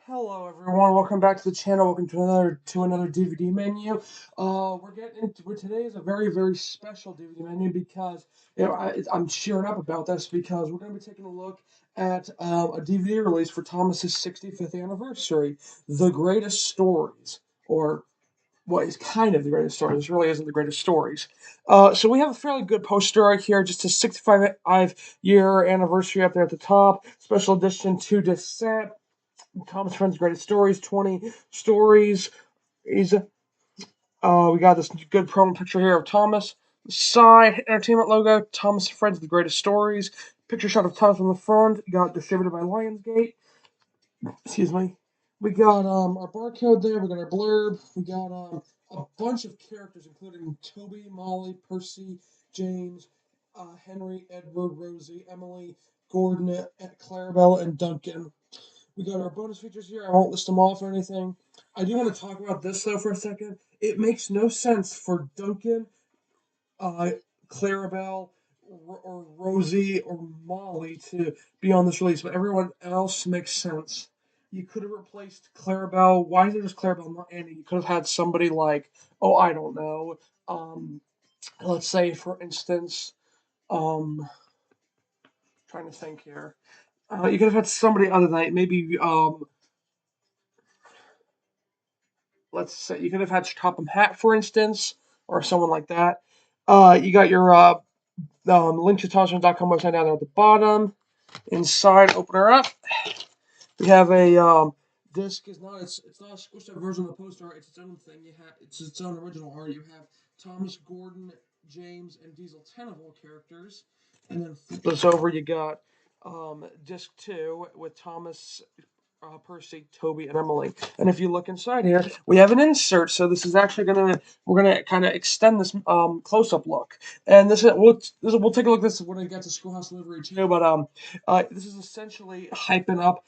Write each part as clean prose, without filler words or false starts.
Hello everyone, welcome back to the channel. Welcome to another DVD menu. We're getting into today is a very special DVD menu because I'm cheering up about this because we're going to be taking a look at a DVD release for Thomas's 65th anniversary, The Greatest Stories, or what is kind of the greatest stories. This really isn't the greatest stories. So we have a fairly good poster right here, just a 65-year anniversary up there at the top. Special edition 2-disc set. Thomas Friend's Greatest Stories, 20 stories. He's we got this good promo picture here of Thomas. Side entertainment logo, Thomas Friend's The Greatest Stories. Picture shot of Thomas on the front. Got distributed by Lionsgate. Excuse me. We got our barcode there. We got our blurb. We got a bunch of characters, including Toby, Molly, Percy, James, Henry, Edward, Rosie, Emily, Gordon, Clarabelle, and Duncan. We got our bonus features here. I won't list them off or anything. I do want to talk about this though for a second. It makes no sense for Duncan, uh, Clarabelle, or Rosie or Molly to be on this release, but everyone else makes sense. You could have replaced Clarabelle. Why is it just Clarabelle, not Annie? You could have had somebody like, oh, I don't know. Um, let's say, for instance, um, trying to think here. You could have had somebody other than that. Maybe let's say you could have had Topham Hatt, for instance, or someone like that. You got your link to ThomasFriends.com website down there at the bottom. Inside, open her up. We have a disc. It's not a squished up version of the poster art. It's its own thing. It's its own original art. You have Thomas, Gordon, James, and Diesel Tenable characters, and then flip this over. You got disc 2 with Thomas, Percy, Toby, and Emily. And if you look inside here, we have an insert. So this is actually we're gonna kind of extend this close-up look. And we'll take a look at this when we get to Schoolhouse Delivery too. But this is essentially hyping up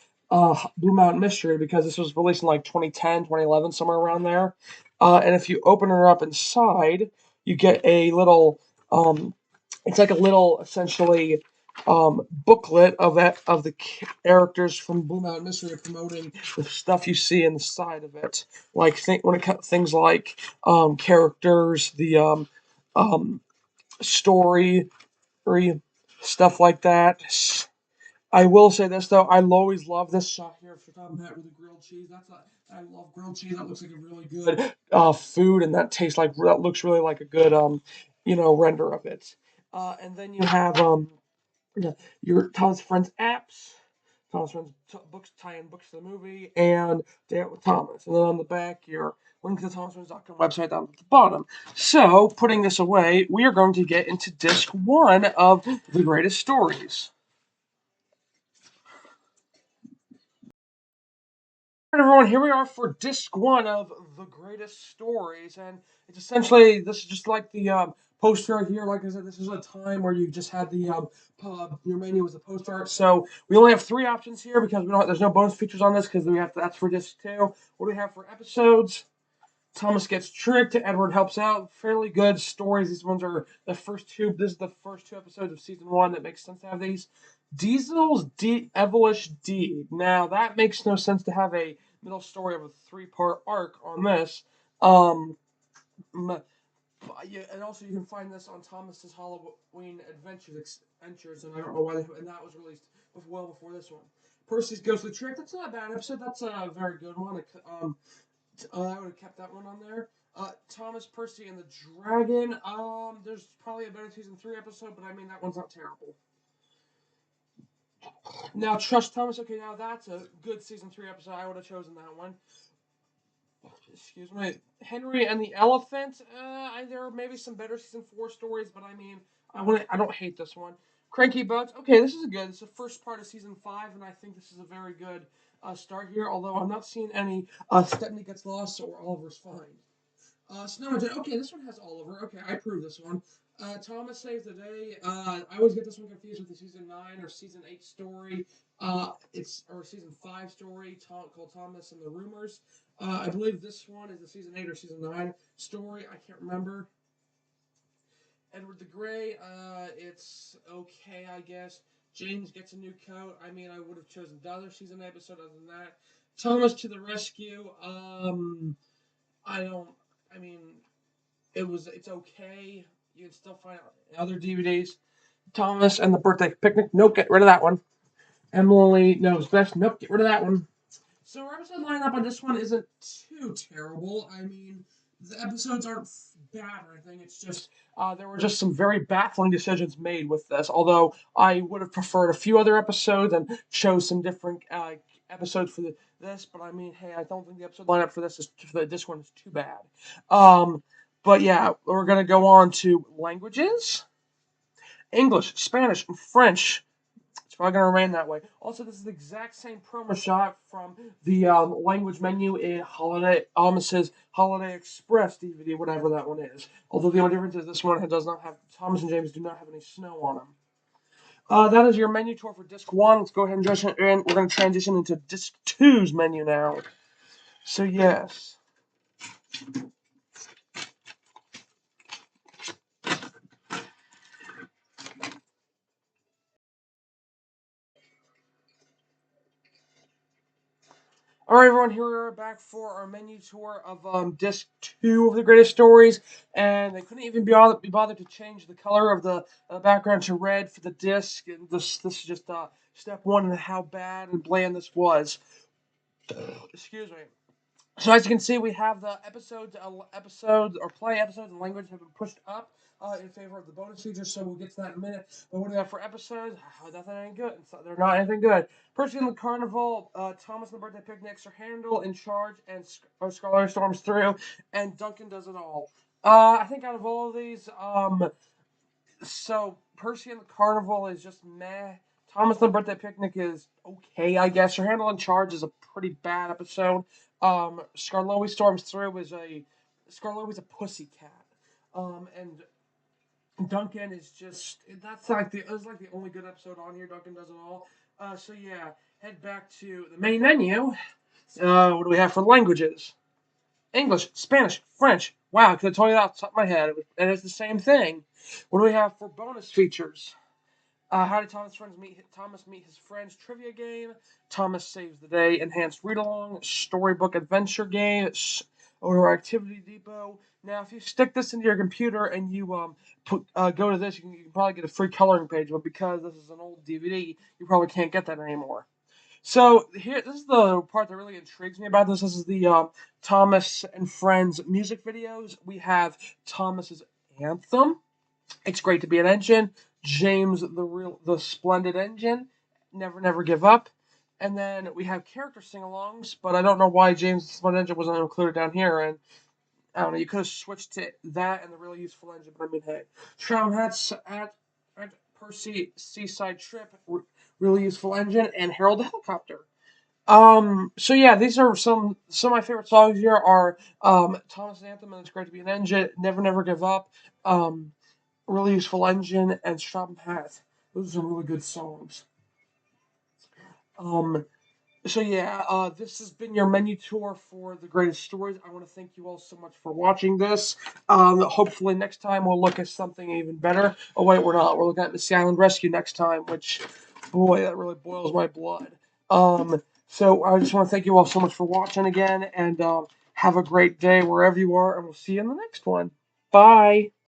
Blue Mountain Mystery because this was released in like 2010, 2011, somewhere around there. And if you open her up inside, you get a little it's like a little essentially booklet of the characters from Blue Mountain Mystery promoting the stuff you see inside of it, like things like characters, the story, stuff like that. I will say this though, I always love this shot here for Tom Pat with the grilled cheese. I love grilled cheese. That looks like a really good food, and that tastes like that looks really like a good render of it. And then you have your Thomas Friends apps, Thomas Friends books, tie-in books to the movie, and Day Out with Thomas. And then on the back, your link to the ThomasFriends.com website down at the bottom. So, putting this away, we are going to get into disc 1 of The Greatest Stories. All right, everyone, here we are for disc 1 of The Greatest Stories. And it's essentially, this is just like the poster art here. Like I said, this is a time where you just had the your menu was the poster art. So we only have 3 options here because there's no bonus features on this because that's for disc 2. What do we have for episodes? Thomas gets tricked. Edward helps out. Fairly good stories. These ones are the first two. This is the first 2 episodes of season 1. That makes sense to have these. Diesel's Evilish Deed. Now that makes no sense to have a middle story of a 3-part arc on this. Um, yeah, and also you can find this on Thomas's Halloween Adventures, and I don't know why and that was released well before this one. Percy's Ghostly Trick. That's not a bad episode. That's a very good one. I would have kept that one on there. Thomas, Percy, and the Dragon. There's probably a better season 3 episode, but I mean that one's not terrible. Now, Trust Thomas. Okay, now that's a good season 3 episode. I would have chosen that one. Excuse me. Henry and the Elephant. There are maybe some better season 4 stories, but I mean, I don't hate this one. Cranky Bugs. Okay, this is good. It's the first part of season 5, and I think this is a very good start here. Although I'm not seeing any Stepney gets lost or Oliver's fine. Snowden. Okay, this one has Oliver. Okay, I approve this one. Thomas Saves the Day. I always get this one confused with the season 9 or season 8 story. Or season 5 story called Thomas and the Rumors. I believe this one is the season 8 or season 9 story. I can't remember. Edward the Grey. It's okay, I guess. James gets a new coat. I mean, I would have chosen the other season episode other than that. Thomas to the rescue. I don't. I mean, it's okay. You can still find it in other DVDs. Thomas and the birthday picnic. Nope, get rid of that one. Emily knows best. Nope, get rid of that one. So our episode lineup on this one isn't too terrible. I mean, the episodes aren't bad or anything. It's just there were just some very baffling decisions made with this. Although I would have preferred a few other episodes and chose some different episodes for this. But I mean, hey, I don't think the episode lineup for this one is too bad. Um, but yeah, we're gonna go on to languages: English, Spanish, and French. It's probably going to remain that way. Also, this is the exact same promo shot from the language menu in Thomas's Holiday Express DVD, whatever that one is. Although the only difference is this one does not have Thomas and James do not have any snow on them. That is your menu tour for Disc 1. Let's go ahead and transition. And we're going to transition into Disc 2's menu now. So yes. All right, everyone, here we are back for our menu tour of Disc 2 of The Greatest Stories, and they couldn't even be bothered to change the color of the background to red for the disc, and this is just step one in how bad and bland this was. Excuse me. So as you can see, we have the episodes or play episodes and language have been pushed up in favor of the bonus features. So we'll get to that in a minute. But what do we have for episodes? Nothing ain't good. So they're not anything good. Percy and the Carnival, Thomas and the Birthday Picnics are Handel in charge, and Scarlet storms through, and Duncan does it all. I think out of all of these, so Percy and the Carnival is just meh. Thomas and the Birthday Picnic is okay, I guess. Your Handle in Charge is a pretty bad episode. Scarlowe Storms Through is Scarlowe's a pussycat. And Duncan is just that's like the only good episode on here. Duncan does it all. So yeah, head back to the main menu. What do we have for languages? English, Spanish, French. Wow, I could have told you that off the top of my head, and it's the same thing. What do we have for bonus features? How did Thomas meet his friends? Trivia game. Thomas saves the day. Enhanced read along. Storybook adventure game. Or activity depot. Now, if you stick this into your computer and you go to this, you can probably get a free coloring page. But because this is an old DVD, you probably can't get that anymore. So this is the part that really intrigues me about this. This is the Thomas and Friends music videos. We have Thomas's anthem. It's great to be an engine. James, the splendid engine. Never, never give up. And then we have character sing-alongs, but I don't know why James the Splendid Engine wasn't included down here. And I don't know, you could have switched to that and the really useful engine, but I mean, hey, Shroud at Percy Seaside Trip, really useful engine, and Harold the Helicopter. So yeah, these are some of my favorite songs here are Thomas Anthem and It's Great to Be an Engine, Never Never Give Up, really useful engine, and Stratum Hat. Those are some really good songs. Um, so yeah, this has been your menu tour for the greatest stories. I want to thank you all so much for watching this. Hopefully next time we'll look at something even better. Oh wait, we're not. We're looking at Missy Island Rescue next time, which, boy, that really boils my blood. So I just want to thank you all so much for watching again, and have a great day wherever you are, and we'll see you in the next one. Bye.